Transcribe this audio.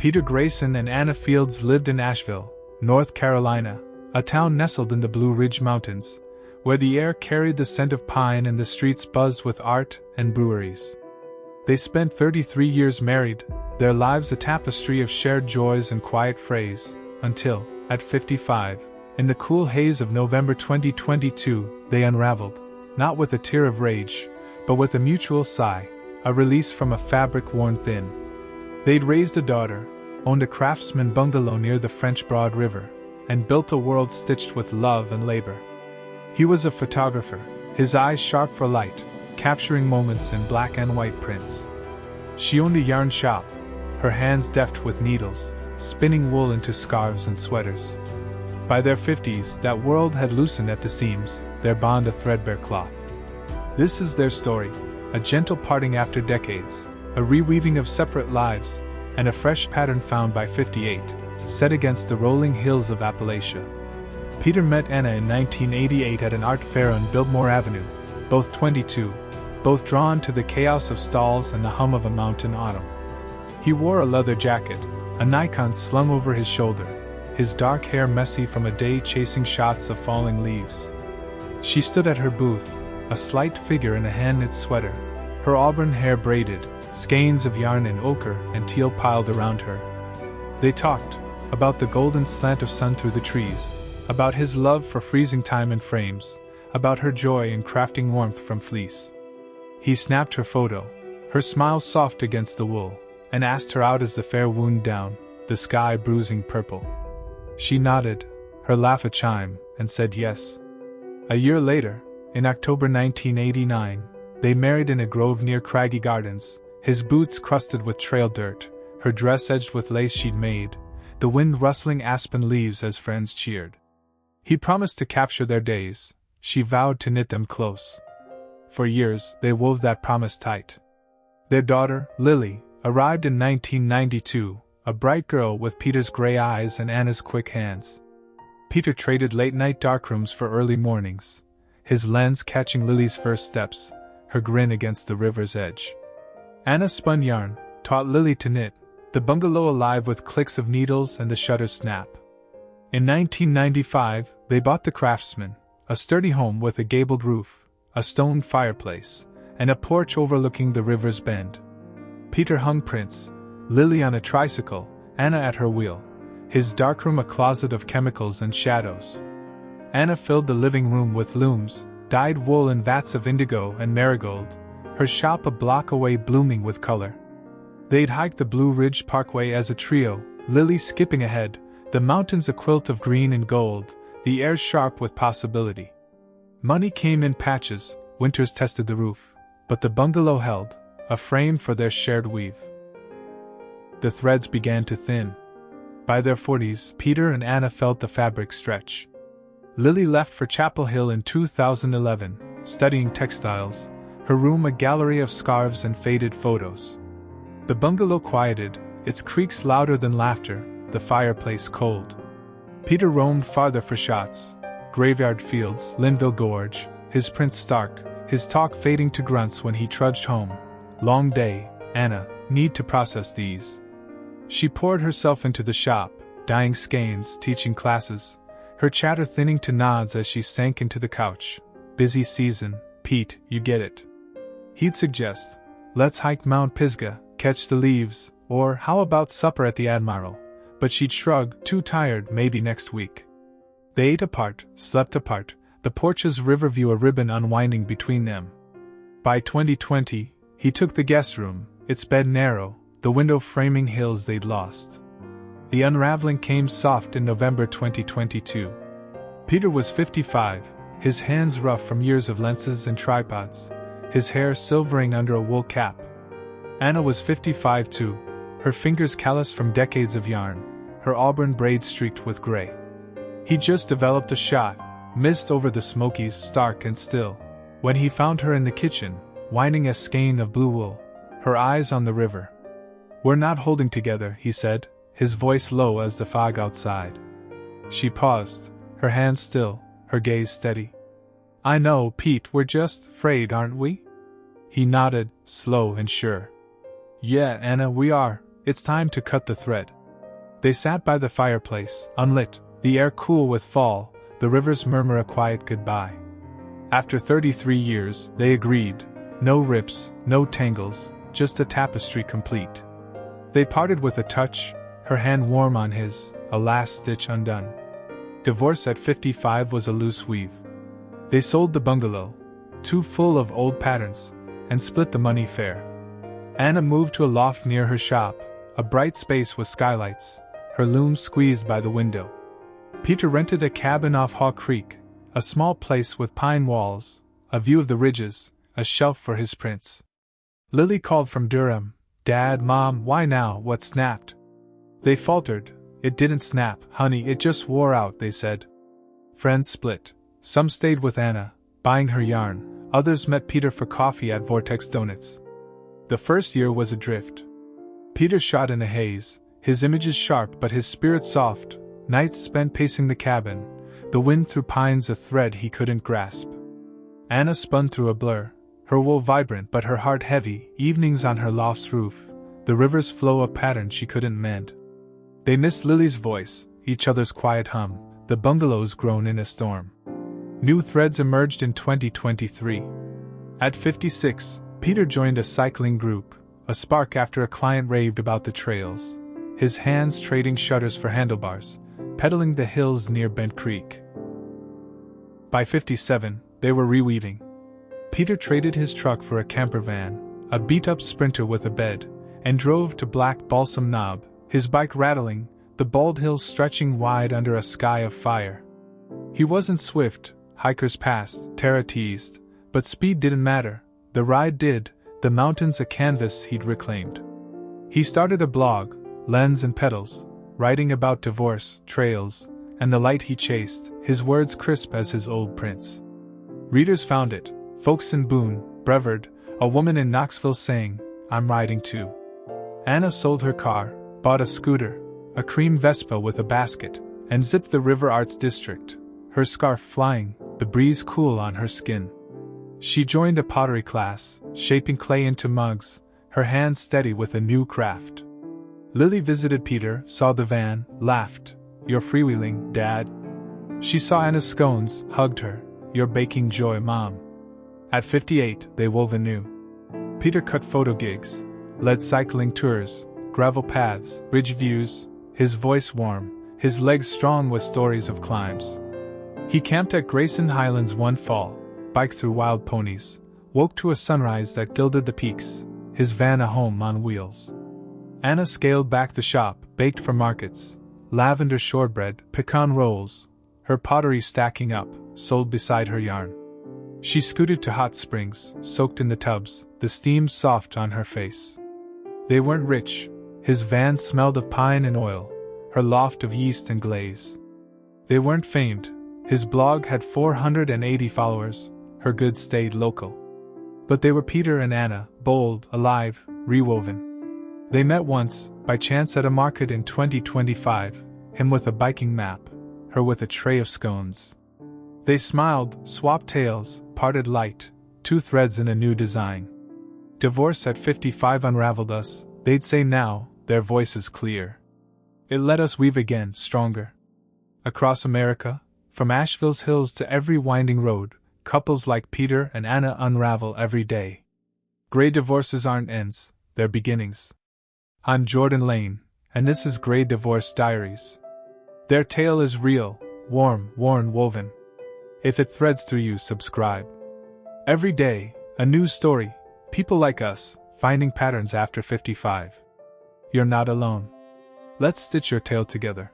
Peter Grayson and Anna Fields lived in Asheville, North Carolina, a town nestled in the Blue Ridge Mountains, where the air carried the scent of pine and the streets buzzed with art and breweries. They spent 33 years married, their lives a tapestry of shared joys and quiet frays, until, at 55, in the cool haze of November 2022, they unraveled, not with a tear of rage, but with a mutual sigh, a release from a fabric worn thin. They'd raised a daughter, owned a craftsman bungalow near the French Broad River, and built a world stitched with love and labor. He was a photographer, his eyes sharp for light, capturing moments in black and white prints. She owned a yarn shop, her hands deft with needles, spinning wool into scarves and sweaters. By their 50s, that world had loosened at the seams, their bond a threadbare cloth. This is their story, a gentle parting after decades, a reweaving of separate lives, and a fresh pattern found by 58, set against the rolling hills of Appalachia. Peter met Anna in 1988 at an art fair on Biltmore Avenue, both 22, both drawn to the chaos of stalls and the hum of a mountain autumn. He wore a leather jacket, a Nikon slung over his shoulder, his dark hair messy from a day chasing shots of falling leaves. She stood at her booth, a slight figure in a hand-knit sweater, her auburn hair braided, skeins of yarn in ochre and teal piled around her. They talked about the golden slant of sun through the trees, about his love for freezing time in frames, about her joy in crafting warmth from fleece. He snapped her photo, her smile soft against the wool, and asked her out as the fair wound down, the sky bruising purple. She nodded, her laugh a chime, and said yes. A year later, in October 1989, they married in a grove near Craggy Gardens, his boots crusted with trail dirt, her dress edged with lace she'd made, the wind rustling aspen leaves as friends cheered. He promised to capture their days, she vowed to knit them close. For years, they wove that promise tight. Their daughter, Lily, arrived in 1992, a bright girl with Peter's gray eyes and Anna's quick hands. Peter traded late-night darkrooms for early mornings, his lens catching Lily's first steps, her grin against the river's edge. Anna spun yarn, taught Lily to knit, the bungalow alive with clicks of needles and the shutters snap. In 1995, they bought the Craftsman, a sturdy home with a gabled roof, a stone fireplace, and a porch overlooking the river's bend. Peter hung prints, Lily on a tricycle, Anna at her wheel, his darkroom a closet of chemicals and shadows. Anna filled the living room with looms, dyed wool in vats of indigo and marigold, her shop a block away blooming with color. They'd hike the Blue Ridge Parkway as a trio, Lily skipping ahead, the mountains a quilt of green and gold, the air sharp with possibility. Money came in patches, winters tested the roof, but the bungalow held, a frame for their shared weave. The threads began to thin. By their 40s, Peter and Anna felt the fabric stretch. Lily left for Chapel Hill in 2011, studying textiles, her room a gallery of scarves and faded photos. The bungalow quieted, its creaks louder than laughter, the fireplace cold. Peter roamed farther for shots, Graveyard Fields, Linville Gorge, his prints stark, his talk fading to grunts when he trudged home. Long day, Anna, need to process these. She poured herself into the shop, dyeing skeins, teaching classes, her chatter thinning to nods as she sank into the couch. Busy season, Pete, you get it. He'd suggest, let's hike Mount Pisgah, catch the leaves, or how about supper at the Admiral? But she'd shrug, too tired, maybe next week. They ate apart, slept apart, the porch's river view a ribbon unwinding between them. By 2020, he took the guest room, its bed narrow, the window framing hills they'd lost. The unraveling came soft in November 2022. Peter was 55, his hands rough from years of lenses and tripods, his hair silvering under a wool cap. Anna was 55 too, her fingers calloused from decades of yarn, her auburn braids streaked with gray. He just developed a shot, mist over the Smokies, stark and still, when he found her in the kitchen, winding a skein of blue wool, her eyes on the river. We're not holding together, he said, his voice low as the fog outside. She paused, her hands still, her gaze steady. I know, Pete, we're just frayed, aren't we? He nodded, slow and sure. Yeah, Anna, we are, It's time to cut the thread. They sat by the fireplace, unlit, the air cool with fall, the river's murmur a quiet goodbye. After 33 years, they agreed. No rips, no tangles, just a tapestry complete. They parted with a touch, her hand warm on his, a last stitch undone. Divorce at 55 was a loose weave. They sold the bungalow, too full of old patterns, and split the money fair. Anna moved to a loft near her shop, a bright space with skylights, her loom squeezed by the window. Peter rented a cabin off Haw Creek, a small place with pine walls, a view of the ridges, a shelf for his prints. Lily called from Durham, "Dad, Mom, why now, what snapped?" They faltered. "It didn't snap, honey, it just wore out," they said. Friends split. Some stayed with Anna, buying her yarn, others met Peter for coffee at Vortex Donuts. The first year was adrift. Peter shot in a haze, his images sharp but his spirit soft, nights spent pacing the cabin, the wind through pines a thread he couldn't grasp. Anna spun through a blur, her wool vibrant but her heart heavy, evenings on her loft's roof, the river's flow a pattern she couldn't mend. They missed Lily's voice, each other's quiet hum, the bungalow's grown in a storm. New threads emerged in 2023. At 56, Peter joined a cycling group, a spark after a client raved about the trails, his hands trading shutters for handlebars, pedaling the hills near Bent Creek. By 57, they were reweaving. Peter traded his truck for a camper van, a beat-up Sprinter with a bed, and drove to Black Balsam Knob, his bike rattling, the bald hills stretching wide under a sky of fire. He wasn't swift, hikers passed, Tara teased, but speed didn't matter, the ride did, the mountains a canvas he'd reclaimed. He started a blog, Lens and Pedals, writing about divorce, trails, and the light he chased, his words crisp as his old prints. Readers found it, folks in Boone, Brevard, a woman in Knoxville saying, "I'm riding too." Anna sold her car, bought a scooter, a cream Vespa with a basket, and zipped the River Arts District, her scarf flying, the breeze cool on her skin. She joined a pottery class, shaping clay into mugs, her hands steady with a new craft. Lily visited Peter, saw the van, laughed. "You're freewheeling, Dad." She saw Anna's scones, hugged her. "You're baking joy, Mom." At 58, they wove anew. Peter cut photo gigs, led cycling tours, gravel paths, ridge views, his voice warm, his legs strong with stories of climbs. He camped at Grayson Highlands one fall, biked through wild ponies, woke to a sunrise that gilded the peaks, his van a home on wheels. Anna scaled back the shop, baked for markets, lavender shortbread, pecan rolls, her pottery stacking up, sold beside her yarn. She scooted to hot springs, soaked in the tubs, the steam soft on her face. They weren't rich. His van smelled of pine and oil, her loft of yeast and glaze. They weren't famed. His blog had 480 followers, her goods stayed local. But they were Peter and Anna, bold, alive, rewoven. They met once, by chance at a market in 2025, him with a biking map, her with a tray of scones. They smiled, swapped tales, parted light, two threads in a new design. Divorce at 55 unraveled us, they'd say now, their voices clear. It let us weave again, stronger. Across America, from Asheville's hills to every winding road, couples like Peter and Anna unravel every day. Gray divorces aren't ends, they're beginnings. I'm Jordan Lane, and this is Gray Divorce Diaries. Their tale is real, warm, worn, woven. If it threads through you, subscribe. Every day, a new story, people like us, finding patterns after 55. You're not alone. Let's stitch your tale together.